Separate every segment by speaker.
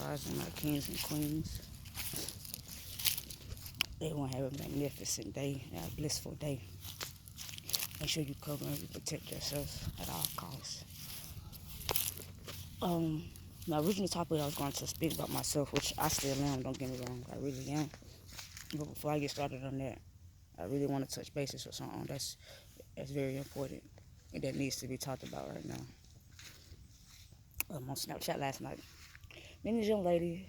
Speaker 1: Rising my kings and queens. Everyone have a magnificent day, a blissful day. Make sure you cover and you protect yourself at all costs. My original topic I was going to speak about myself, which I still am, don't get me wrong, I really am. But before I get started on that, I really want to touch bases with something that's very important and that needs to be talked about right now. On Snapchat last night, me and this young lady,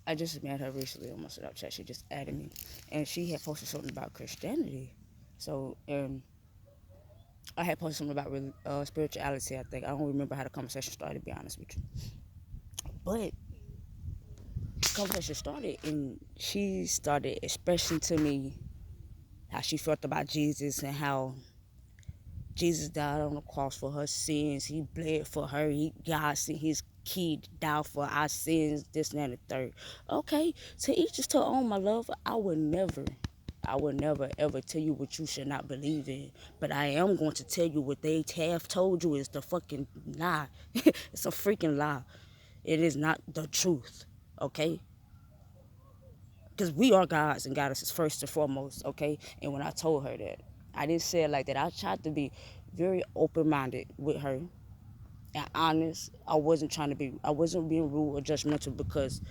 Speaker 1: I just met her recently on my Snapchat. She just added me, and she had posted something about Christianity. So, I had posted something about spirituality. I think I don't remember how the conversation started, to be honest with you. But the conversation started, and she started expressing to me how she felt about Jesus and how Jesus died on the cross for her sins. He bled for her. God sent his kid to die for our sins, this and that, and the third. Okay, to each is to own, my love. I would never ever tell you what you should not believe in. But I am going to tell you what they have told you is the fucking lie. It's a freaking lie. It is not the truth, okay? Because we are gods and goddesses first and foremost, okay? And when I told her that, I didn't say it like that. I tried to be very open-minded with her and honest. I wasn't being rude or judgmental, because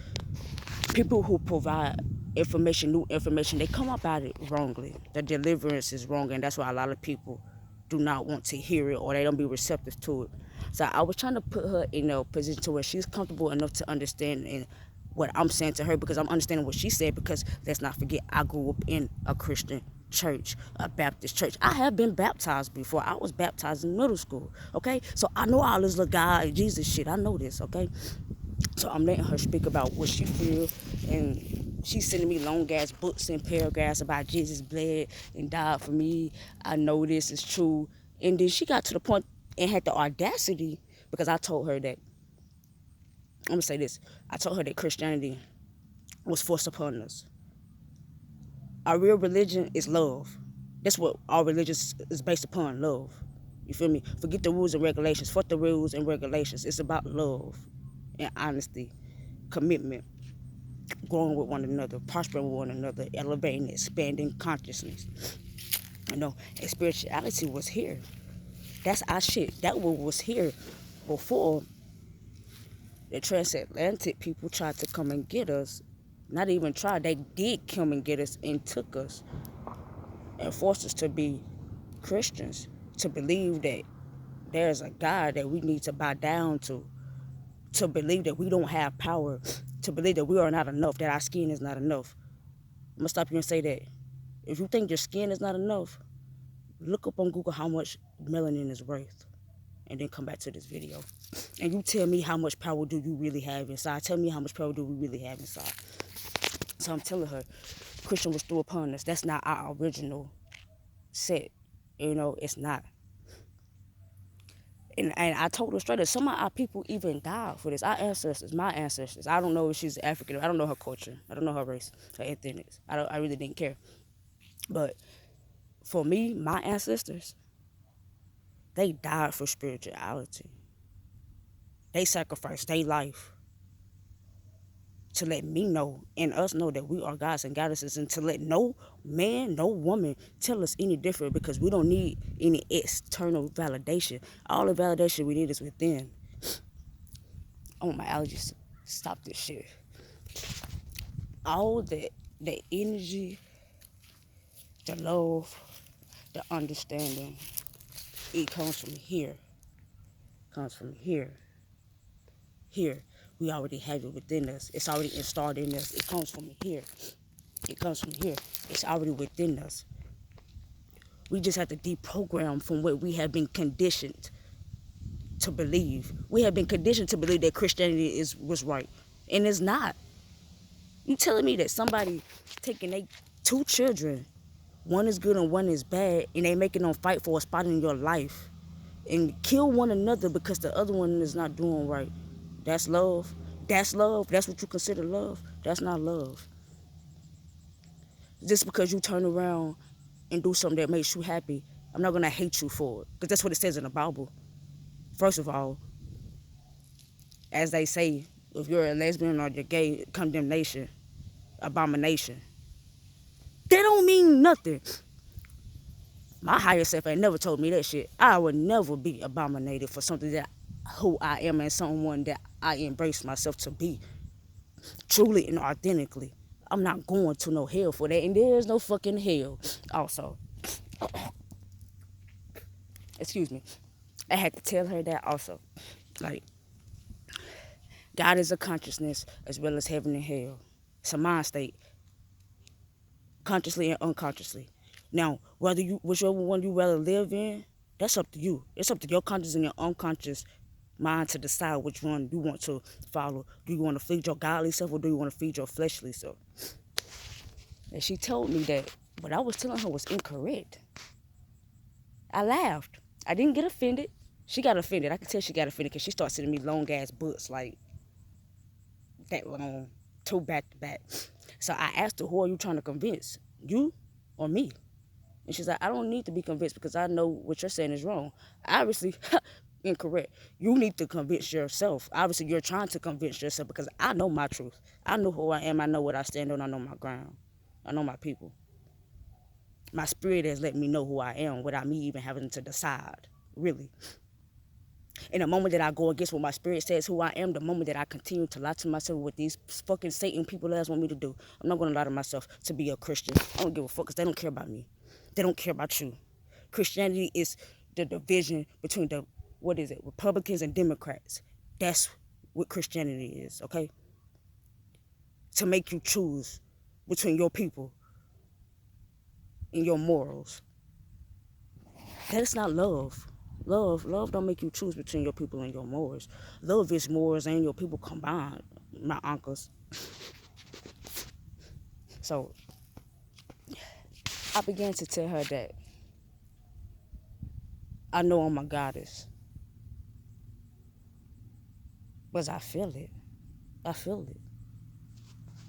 Speaker 1: people who provide information, new information, they come about it wrongly. The deliverance is wrong, and that's why a lot of people do not want to hear it, or they don't be receptive to it. So I was trying to put her in a position to where she's comfortable enough to understand and what I'm saying to her, because I'm understanding what she said. Because let's not forget, I grew up in a Christian church, a Baptist church. I have been baptized before. I was baptized in middle school, okay? So I know all this little God, Jesus shit. I know this, okay? So I'm letting her speak about what she feel, and she's sending me long ass books and paragraphs about Jesus bled and died for me. I know this is true. And then she got to the point and had the audacity, because I told her that, I'm gonna say this, I told her that Christianity was forced upon us. Our real religion is love. That's what our religion is based upon, love. You feel me? Forget the rules and regulations. Fuck the rules and regulations. It's about love and honesty, commitment, growing with one another, prospering with one another, elevating, expanding consciousness. You know, and spirituality was here. That's our shit. That was here before the transatlantic people tried to come and get us. Not even try, they did come and get us and took us and forced us to be Christians, to believe that there's a God that we need to bow down to believe that we don't have power, to believe that we are not enough, that our skin is not enough. I'm going to stop you and say that. If you think your skin is not enough, look up on Google how much melanin is worth, and then come back to this video. And you tell me how much power do you really have inside. Tell me how much power do we really have inside. So I'm telling her, Christian was through upon us. That's not our original set. You know, it's not. And I told her straight up, some of our people even died for this. Our ancestors, my ancestors. I don't know if she's African. I don't know her culture. I don't know her race, her ethnics. I really didn't care. But for me, my ancestors, they died for spirituality. They sacrificed their life to let me know and us know that we are gods and goddesses, and to let no man, no woman tell us any different, because we don't need any external validation. All the validation we need is within. I want my allergies to stop this shit. All the energy, the love, the understanding, it comes from here. Comes from here. Here. We already have it within us. It's already installed in us. It comes from here. It comes from here. It's already within us. We just have to deprogram from what we have been conditioned to believe. We have been conditioned to believe that Christianity was right, and it's not. You telling me that somebody taking their two children, one is good and one is bad, and they making them fight for a spot in your life and kill one another because the other one is not doing right? That's love. That's love. That's what you consider love. That's not love. Just because you turn around and do something that makes you happy, I'm not gonna hate you for it, because that's what it says in the Bible. First of all, as they say, If you're a lesbian or you're gay, condemnation, abomination. That don't mean nothing. My higher self ain't never told me that shit. I would never be abominated for something that who I am and someone that I embrace myself to be. Truly and authentically. I'm not going to no hell for that. And there is no fucking hell. Also, excuse me. I had to tell her that also. Like, God is a consciousness as well as heaven and hell. It's a mind state, consciously and unconsciously. Now, whichever one you rather live in, that's up to you. It's up to your conscious and your unconscious mind to decide which one you want to follow. Do you want to feed your godly self or do you want to feed your fleshly self? And she told me that what I was telling her was incorrect. I laughed. I didn't get offended. She got offended. I could tell she got offended because she started sending me long ass books like that long, two back to back. So I asked her, who are you trying to convince? You or me? And she's like, I don't need to be convinced because I know what you're saying is wrong. Obviously, incorrect. You need to convince yourself. Obviously, you're trying to convince yourself because I know my truth. I know who I am. I know what I stand on. I know my ground. I know my people. My spirit has let me know who I am without me even having to decide, really. In the moment that I go against what my spirit says who I am, the moment that I continue to lie to myself with these fucking Satan people that want me to do, I'm not going to lie to myself to be a Christian. I don't give a fuck because they don't care about me. They don't care about you. Christianity is the division between the, Republicans and Democrats. That's what Christianity is, okay? To make you choose between your people and your morals. That's not love. Love don't make you choose between your people and your morals. Love is morals and your people combined, my uncles. So I began to tell her that I know I'm a goddess. Because I feel it. I feel it.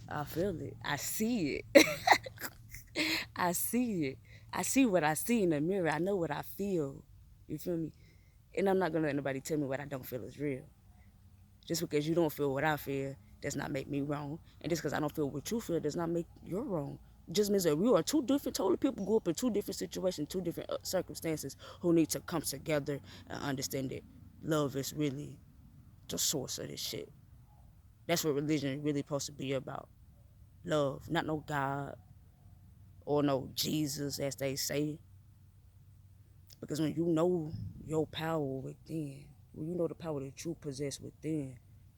Speaker 1: I feel it. I see it. I see it. I see what I see in the mirror. I know what I feel. You feel me? And I'm not going to let nobody tell me what I don't feel is real. Just because you don't feel what I feel does not make me wrong. And just because I don't feel what you feel does not make you wrong. It just means that we are two different totally people grew up in two different situations, two different circumstances who need to come together and understand that love is really the source of this shit. That's what religion is really supposed to be about. Love, not no God or no Jesus, as they say. Because when you know your power within, when you know the power that you possess within,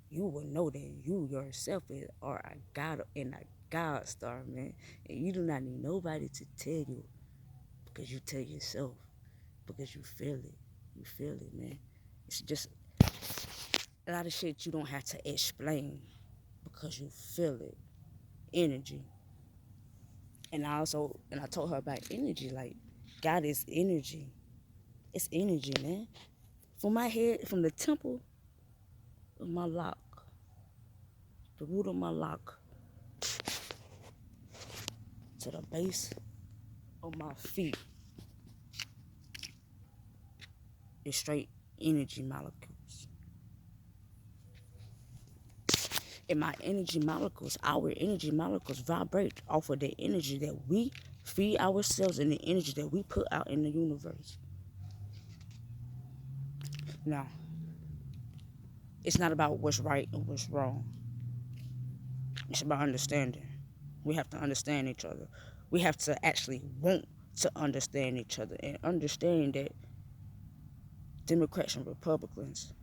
Speaker 1: you will know that you yourself are a God and a Godstar, man. And you do not need nobody to tell you because you tell yourself, because you feel it. You feel it, man. It's just a lot of shit you don't have to explain because you feel it. Energy. And I told her about energy, like God is energy. It's energy, man. From my head, from the temple of my lock, the root of my lock, to the base of my feet, is straight energy molecules. And my energy molecules, our energy molecules vibrate off of the energy that we feed ourselves and the energy that we put out in the universe. Now, it's not about what's right and what's wrong. It's about understanding. We have to understand each other. We have to actually want to understand each other and understand that Democrats and Republicans,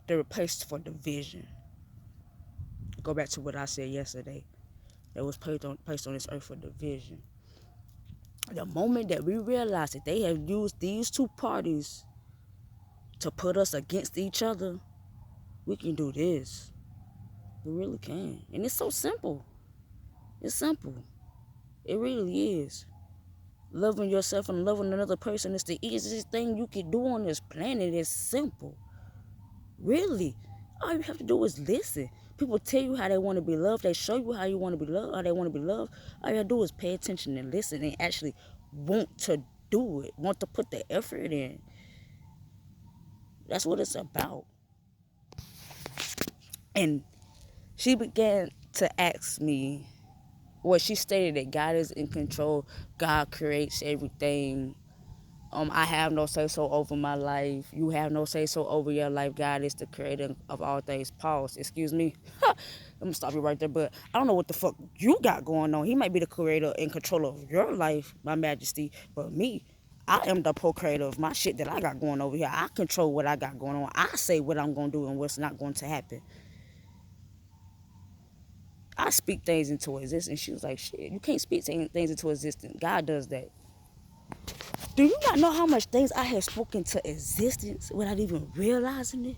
Speaker 1: they're replaced for division. Go back to what I said yesterday. That was placed on this earth for division. The moment that we realize that they have used these two parties to put us against each other, we can do this. We really can. And it's so simple. It's simple. It really is. Loving yourself and loving another person is the easiest thing you can do on this planet. It's simple. Really. All you have to do is listen. People tell you how they want to be loved. They show you how you want to be loved, how they want to be loved. All you have to do is pay attention and listen and actually want to do it, want to put the effort in. That's what it's about. And she began to ask me, well, she stated that God is in control. God creates everything. I have no say so over my life. You have no say so over your life. God is the creator of all things. Pause. Excuse me. I'm gonna stop you right there. But I don't know what the fuck you got going on. He might be the creator and controller of your life, my majesty. But me, I am the procreator of my shit that I got going over here. I control what I got going on. I say what I'm gonna do and what's not going to happen. I speak things into existence. She was like, shit, you can't speak things into existence. God does that. Do you not know how much things I have spoken to existence without even realizing it?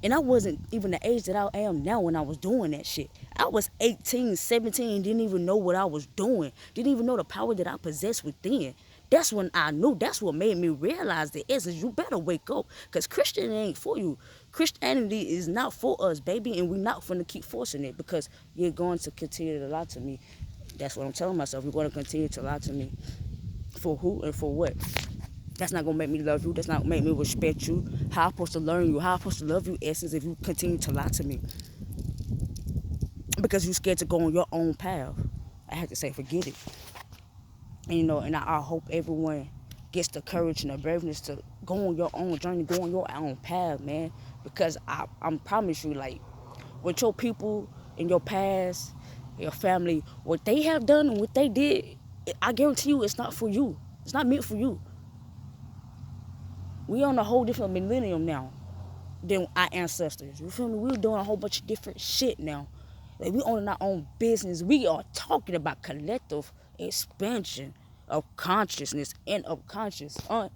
Speaker 1: And I wasn't even the age that I am now when I was doing that shit. I was 18, 17, didn't even know what I was doing. Didn't even know the power that I possessed within. That's when I knew. That's what made me realize the essence. You better wake up. Because Christianity ain't for you. Christianity is not for us, baby. And we're not going to keep forcing it because you're going to continue to lie to me. That's what I'm telling myself. You're going to continue to lie to me. For who and for what? That's not gonna make me love you. That's not gonna make me respect you. How I'm supposed to learn you? How I'm supposed to love you, essence, if you continue to lie to me? Because you're scared to go on your own path. I have to say, forget it. And, and I hope everyone gets the courage and the braveness to go on your own journey, go on your own path, man. Because I promise you, like, with your people in your past, your family, what they have done and what they did, I guarantee you it's not for you. It's not meant for you. We on a whole different millennium now than our ancestors. You feel me? We're doing a whole bunch of different shit now. Like, we owning our own business. We are talking about collective expansion of consciousness and unconscious. Let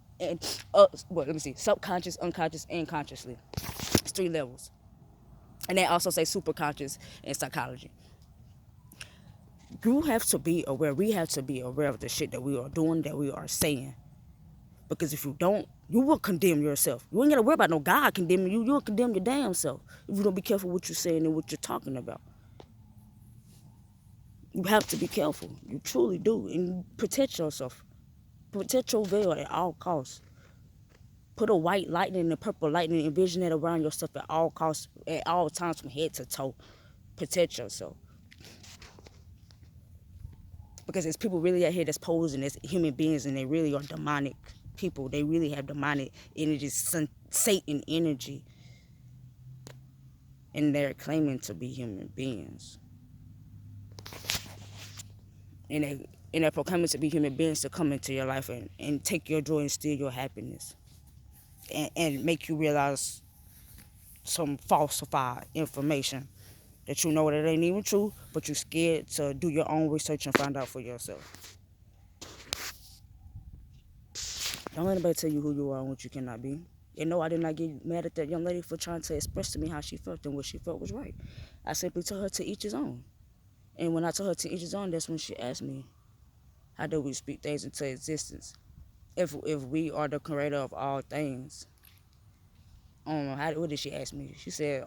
Speaker 1: me see. Subconscious, unconscious, and consciously. It's 3 levels. And they also say superconscious in psychology. You have to be aware. We have to be aware of the shit that we are doing, that we are saying. Because if you don't, you will condemn yourself. You ain't got to worry about no God condemning you. You'll condemn your damn self if you don't be careful what you're saying and what you're talking about. You have to be careful. You truly do. And protect yourself. Protect your veil at all costs. Put a white lightning and a purple lightning, envision it around yourself at all costs, at all times from head to toe. Protect yourself. Because there's people really out here that's posing as human beings and they really are demonic people. They really have demonic energy, Satan energy. And they're claiming to be human beings. And they're proclaiming to be human beings to come into your life and take your joy and steal your happiness. And make you realize some falsified information that you know that ain't even true, but you're scared to do your own research and find out for yourself. Don't let anybody tell you who you are and what you cannot be. And no, I did not get mad at that young lady for trying to express to me how she felt and what she felt was right. I simply told her to each his own. And when I told her to each his own, that's when she asked me, how do we speak things into existence? If we are the creator of all things. What did she ask me? She said,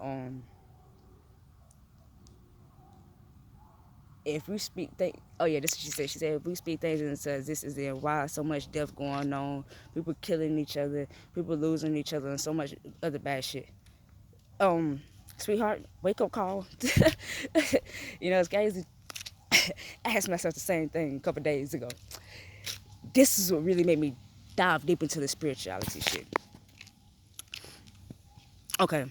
Speaker 1: if we speak things, oh yeah, this is what she said. She said, if we speak things into existence, then why so much death going on, people killing each other, people losing each other, and so much other bad shit. Sweetheart, wake up call. It's crazy. I asked myself the same thing a couple days ago. This is what really made me dive deep into the spirituality shit. Okay.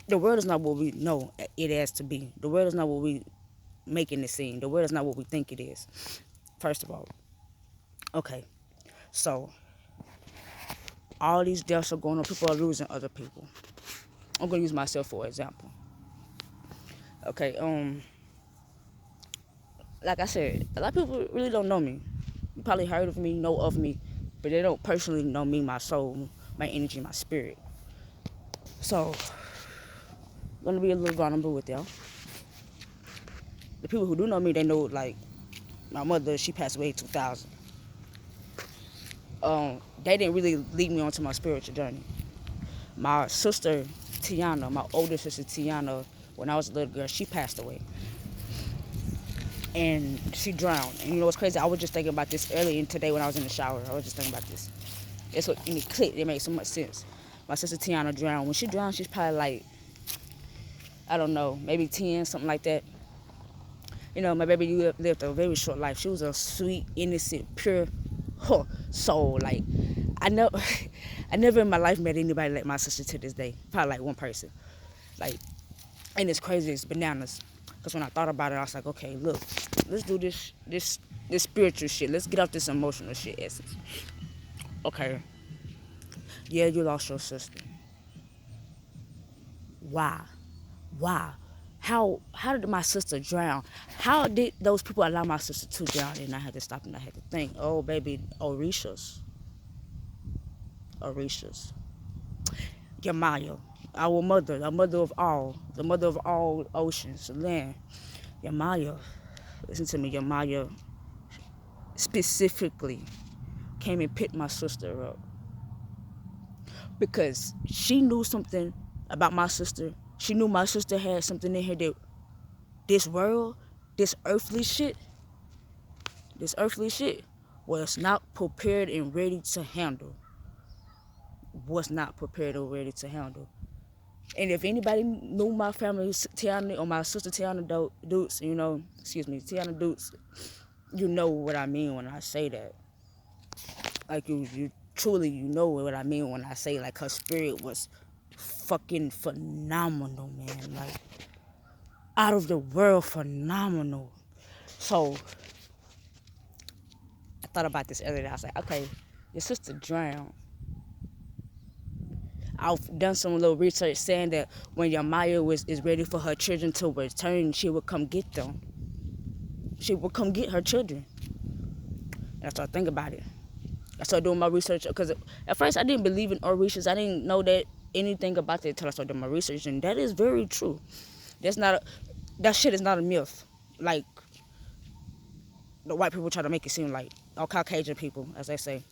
Speaker 1: The world is not what we know it has to be. The world is not what we making it seem. The world is not what we think it is. First of all. Okay. So, all these deaths are going on. People are losing other people. I'm going to use myself for example. Okay, like I said, a lot of people really don't know me. You probably heard of me, know of me, but they don't personally know me, my soul, my energy, my spirit. So, I'm going to be a little vulnerable with y'all. The people who do know me, they know, like, my mother, she passed away in 2000. They didn't really lead me onto my spiritual journey. My sister, Tiana, my older sister, Tiana, when I was a little girl, she passed away. And she drowned. And you know what's crazy? I was just thinking about this earlier today when I was in the shower. I was just thinking about this. That's what, and it clicked. It made so much sense. My sister Tiana drowned. When she drowned, she's probably like, I don't know, maybe 10, something like that. You know, my baby lived a very short life. She was a sweet, innocent, pure soul. Like, I know, I never in my life met anybody like my sister to this day. Probably like one person. Like, and it's crazy, it's bananas. Because when I thought about it, I was like, okay, look, let's do this spiritual shit. Let's get off this emotional shit essence. Okay, yeah, you lost your sister. Why? Why? How did my sister drown? How did those people allow my sister to drown? And I had to stop and I had to think, oh baby, Orishas. Orishas. Yamaya. Our mother, the mother of all, the mother of all oceans, land. Yamaya. Listen to me, Yamaya specifically came and picked my sister up. Because she knew something about my sister. She knew my sister had something in her that this world, this earthly shit was not prepared and ready to handle. Was not prepared or ready to handle. And if anybody knew my family, Tiana, or my sister Tiana Dukes, Tiana Dukes, you know what I mean when I say that. Like, you truly, you know what I mean when I say, like, her spirit was fucking phenomenal, man. Like, out of the world phenomenal. So, I thought about this earlier. I was like, okay, your sister drowned. I've done some little research saying that when Yamaya is ready for her children to return, she would come get them. She would come get her children. And I started thinking about it. I started doing my research because at first I didn't believe in Orishas. I didn't know that anything about it until I started doing my research, and that is very true. That shit is not a myth. Like the white people try to make it seem like, or Caucasian people, as they say,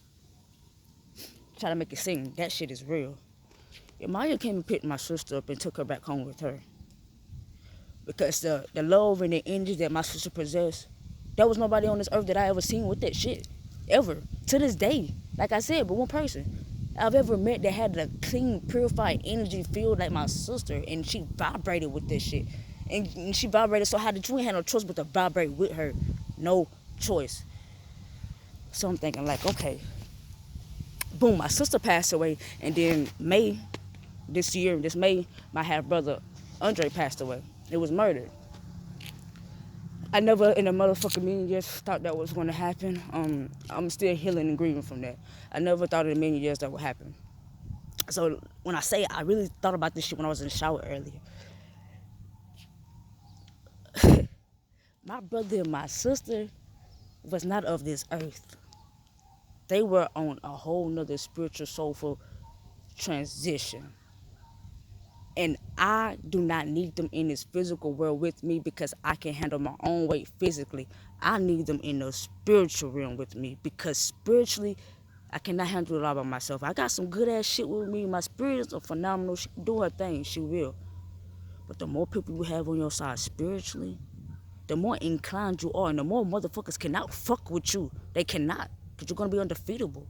Speaker 1: try to make it seem that shit is real. And Maya came and picked my sister up and took her back home with her. Because the love and the energy that my sister possessed, there was nobody on this earth that I ever seen with that shit. Ever. To this day. Like I said, but one person I've ever met that had a clean, purified energy field like my sister, and she vibrated with this shit. And she vibrated so high that you ain't had no choice but to vibrate with her. No choice. So I'm thinking like, okay, boom, my sister passed away, and then this May, my half brother Andre passed away. It was murdered. I never in a motherfucking million years thought that was going to happen. I'm still healing and grieving from that. I never thought in a million years that would happen. So when I say I really thought about this shit when I was in the shower earlier. My brother and my sister was not of this earth. They were on a whole nother spiritual, soulful transition. And I do not need them in this physical world with me because I can handle my own weight physically. I need them in the spiritual realm with me because spiritually, I cannot handle it all by myself. I got some good ass shit with me. My spirit is phenomenal. She can do her thing. She will. But the more people you have on your side spiritually, the more inclined you are, and the more motherfuckers cannot fuck with you. They cannot, because you're going to be undefeatable.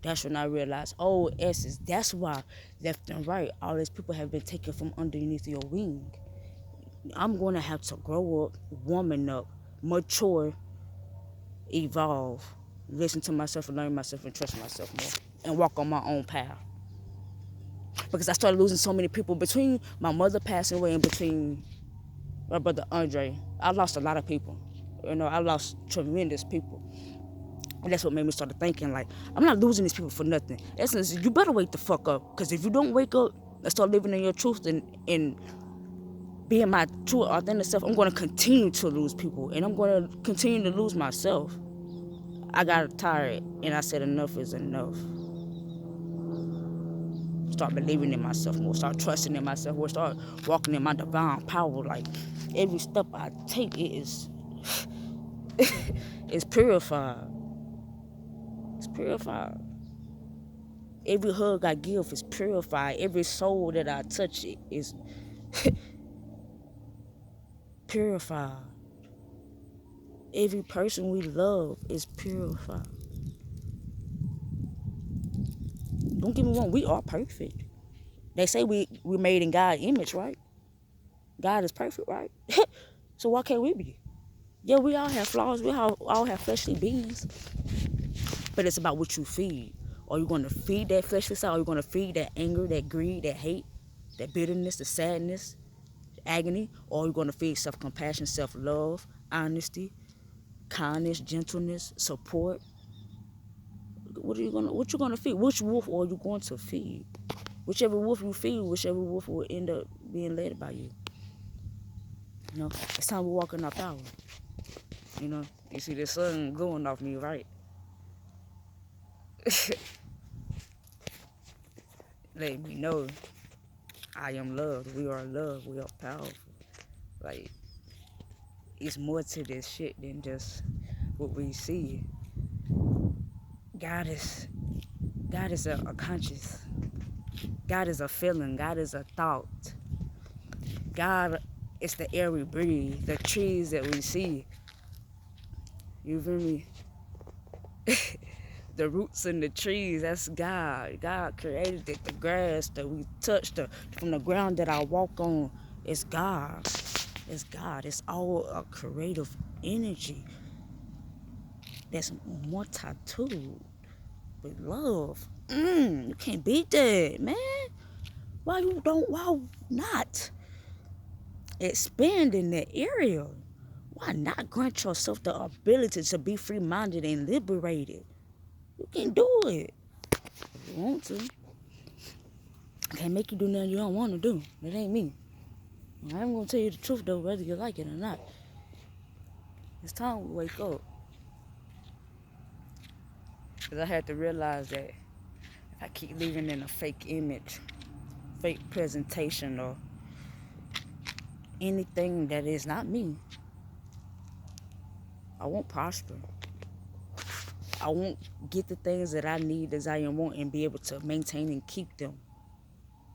Speaker 1: That's when I realized, oh, essence, that's why left and right, all these people have been taken from underneath your wing. I'm going to have to grow up, woman up, mature, evolve, listen to myself and learn myself and trust myself more, and walk on my own path. Because I started losing so many people between my mother passing away and between my brother Andre. I lost a lot of people. I lost tremendous people. And that's what made me start thinking, like, I'm not losing these people for nothing. Essence, you better wake the fuck up. Because if you don't wake up and start living in your truth and being my true, authentic self, I'm going to continue to lose people. And I'm going to continue to lose myself. I got tired and I said enough is enough. Start believing in myself more. Start trusting in myself more. Start walking in my divine power. Like, every step I take, it is it's purified. It's purified. Every hug I give is purified. Every soul that I touch is purified. Every person we love is purified. Don't get me wrong, we are perfect. They say we made in God's image, right? God is perfect, right? So why can't we be? Yeah, we all have flaws. We all have fleshly beings. But it's about what you feed. Are you going to feed that fleshly side? Are you going to feed that anger, that greed, that hate, that bitterness, the sadness, agony? Or are you going to feed self-compassion, self-love, honesty, kindness, gentleness, support? What you gonna feed? Which wolf are you going to feed? Whichever wolf you feed, whichever wolf will end up being led by you. You know, it's time we're walking our power. You know, you see the sun glowing off me, right? Let me know I am loved. We are loved. We are powerful. Like, it's more to this shit than just what we see. God is a conscious. God is a feeling. God is a thought. God is the air we breathe, the trees that we see. You feel me? The roots in the trees, that's God. God created it. The grass that we touch, from the ground that I walk on, it's God. It's God. It's all a creative energy that's multitude with love. You can't beat that, man. Why not expand in that area? Why not grant yourself the ability to be free-minded and liberated? You can do it if you want to. I can't make you do nothing you don't want to do. That ain't me. I'm gonna tell you the truth though, whether you like it or not. It's time we wake up. Because I had to realize that if I keep living in a fake image, fake presentation, or anything that is not me, I won't prosper. I won't get the things that I need, desire, and want, and be able to maintain and keep them.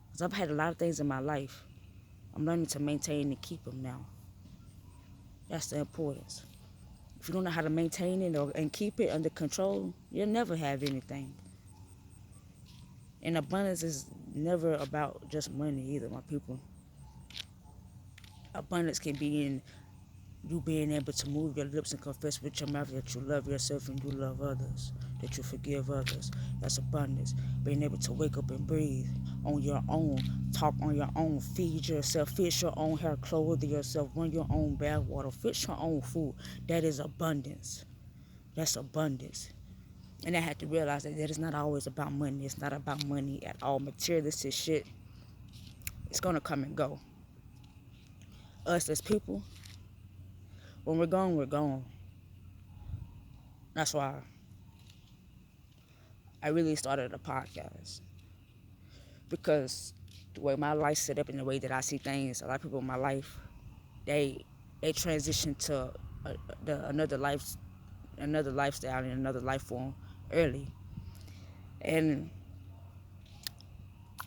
Speaker 1: Because I've had a lot of things in my life. I'm learning to maintain and keep them now. That's the importance. If you don't know how to maintain it and keep it under control, you'll never have anything. And abundance is never about just money either, my people. Abundance can be in you being able to move your lips and confess with your mouth that you love yourself and you love others, that you forgive others. That's abundance. Being able to wake up and breathe on your own, talk on your own, feed yourself, fix your own hair, clothe yourself, run your own bath water, fix your own food. That is abundance. That's abundance. And I had to realize that it's not always about money. It's not about money at all. Materialistic shit, it's going to come and go. Us as people, when we're gone, we're gone. That's why I really started a podcast. Because the way my life's set up and the way that I see things, a lot of people in my life, they transition to another lifestyle and another life form early. And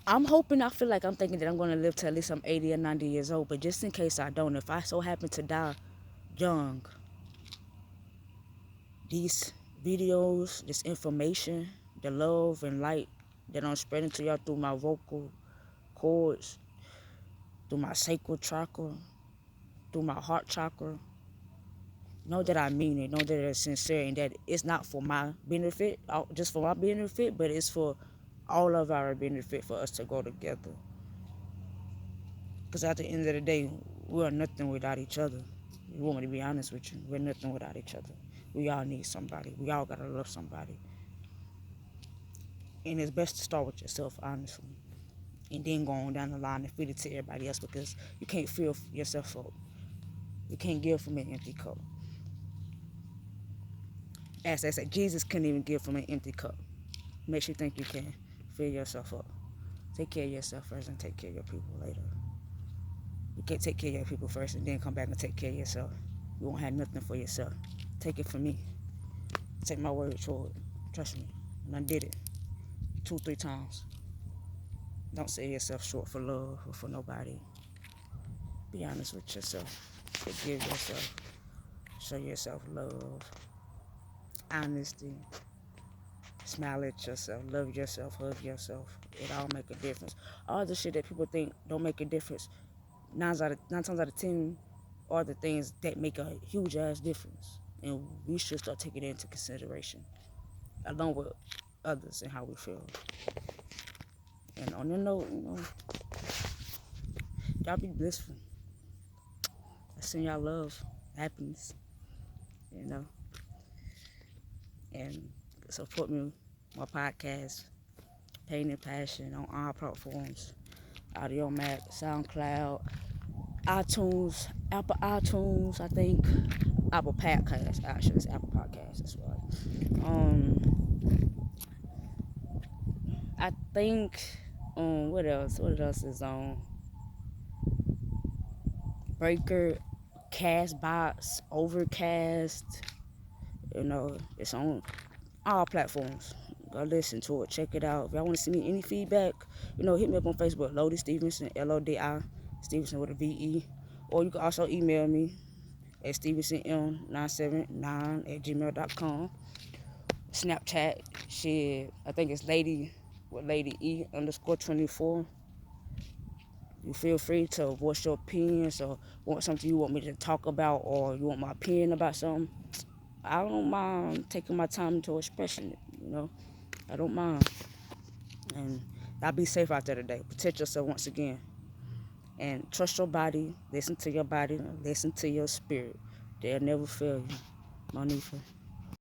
Speaker 1: I'm hoping, I feel like I'm thinking that I'm going to live till at least I'm 80 or 90 years old. But just in case I don't, if I so happen to die young, these videos, this information, the love and light that I'm spreading to y'all through my vocal cords, through my sacral chakra, through my heart chakra, know that I mean it, know that it's sincere, and that it's not for my benefit, just for my benefit, but it's for all of our benefit, for us to go together. Because at the end of the day, we are nothing without each other. You want me to be honest with you? We're nothing without each other. We all need somebody. We all gotta love somebody. And it's best to start with yourself, honestly. And then go on down the line and feed it to everybody else, because you can't fill yourself up. You can't give from an empty cup. As I said, Jesus couldn't even give from an empty cup. Makes you think you can. Fill yourself up. Take care of yourself first and take care of your people later. You can't take care of your people first and then come back and take care of yourself. You won't have nothing for yourself. Take it from me. Take my word for it. Trust me. And I did it 2, 3 times. Don't sell yourself short for love or for nobody. Be honest with yourself. Forgive yourself. Show yourself love. Honesty. Smile at yourself, love yourself, hug yourself. It all make a difference. All the shit that people think don't make a difference, nine times out of 10 are the things that make a huge ass difference. And we should start taking it into consideration, along with others and how we feel. And on the note, y'all be blissful. I send y'all love, happiness, and support me, my podcast, Pain and Passion, on all platforms, Audio Mac, SoundCloud, iTunes, Apple iTunes, I think, Apple Podcasts, actually, it's Apple Podcasts, that's right. I think, what else is on? Breaker, Castbox, Overcast, it's on all platforms. Go listen to it, check it out. If y'all want to send me any feedback, hit me up on Facebook, Lodi Stevenson, Lodi Stevenson with a VE. Or you can also email me at stevensonm979@gmail.com. Snapchat, shit, I think it's Lady E_24. You feel free to voice your opinions or want something you want me to talk about or you want my opinion about something. I don't mind taking my time into expressing it, I don't mind. And y'all be safe out there today. Protect yourself once again. And trust your body, listen to your spirit. They'll never fail you. Monifa.